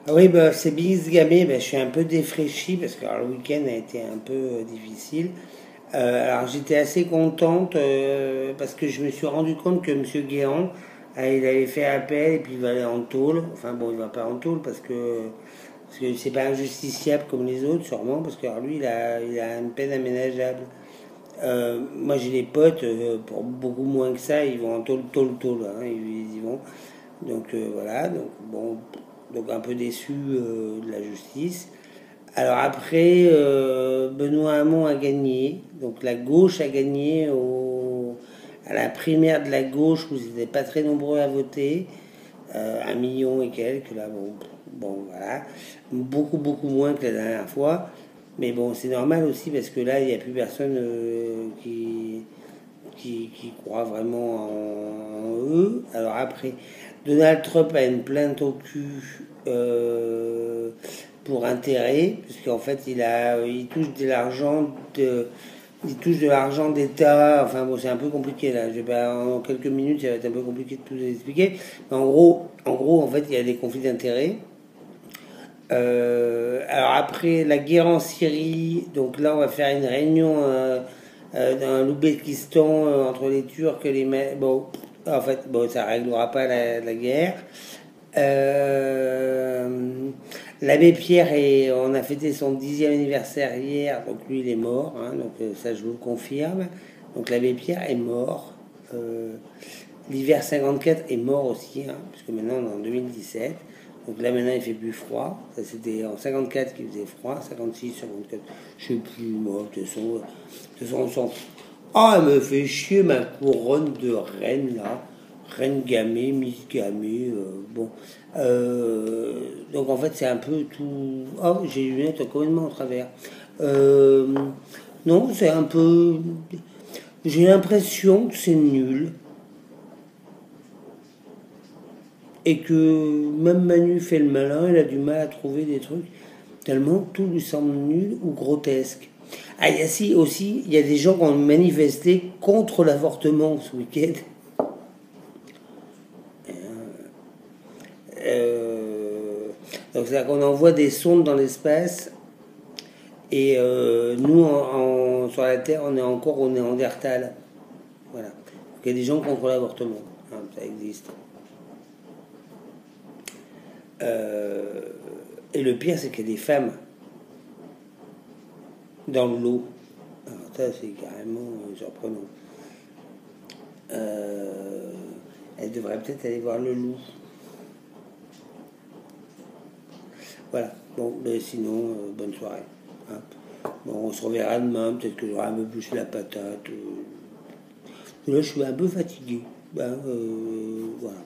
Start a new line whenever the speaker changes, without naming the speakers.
Ah oui, bah, c'est bis gamé, bah, je suis un peu défraîchi parce que alors, le week-end a été un peu difficile. Alors j'étais assez contente parce que je me suis rendu compte que Monsieur Guéant, il avait fait appel et puis il va aller en tôle. Enfin bon, il va pas en tôle parce que c'est pas injusticiable comme les autres sûrement parce que alors, lui il a une peine aménageable. Moi j'ai des potes pour beaucoup moins que ça, ils vont en tôle, hein, ils y vont. Donc voilà, donc bon, donc un peu déçu de la justice. Alors après, Benoît Hamon a gagné, donc la gauche a gagné à la primaire de la gauche où ils n'étaient pas très nombreux à voter, 1 million et quelques là, bon voilà, beaucoup moins que la dernière fois, mais bon c'est normal aussi parce que là il n'y a plus personne qui croit vraiment en eux. Alors après, Donald Trump a une plainte au cul pour intérêt, puisqu'en fait il touche de l'argent il touche de l'argent d'État. Enfin bon, c'est un peu compliqué là. Je vais pas, en quelques minutes, ça va être un peu compliqué de tout expliquer. Mais en fait, il y a des conflits d'intérêts. Alors après la guerre en Syrie, donc là on va faire une réunion dans l'Ouzbékistan entre les Turcs et les... Bon, en fait, bon, ça réglera pas la guerre. L'abbé Pierre, on a fêté son 10e anniversaire hier, donc lui il est mort, hein, donc ça je vous le confirme. Donc l'abbé Pierre est mort. L'hiver 54 est mort aussi, hein, puisque maintenant on est en 2017. Donc là maintenant il fait plus froid. Ça c'était en 54 qu'il faisait froid, 56, 54, je sais plus, moi, de toute façon on s'en fout. Ah, elle me fait chier ma couronne de reine là. Reine Gamay, Miss Gamay, bon. Donc en fait c'est un peu tout... Oh, j'ai les lunettes complètement en travers. Non, c'est un peu... J'ai l'impression que c'est nul. Et que même Manu fait le malin, il a du mal à trouver des trucs, tellement tout lui semble nul ou grotesque. Ah, il y a aussi, il y a des gens qui ont manifesté contre l'avortement ce week-end. Donc c'est-à-dire qu'on envoie des sondes dans l'espace et nous, sur la Terre, on est encore au Néandertal. Voilà. Donc, il y a des gens contre l'avortement. Hein, ça existe. Et le pire, c'est qu'il y a des femmes dans l'eau. Alors ça, c'est carrément surprenant. Elle devrait peut-être aller voir le loup. Voilà. Bon, mais sinon, bonne soirée. Hein. Bon, on se reverra demain. Peut-être que j'aurai un peu plus la patate. Là, je suis un peu fatigué. Ben, voilà.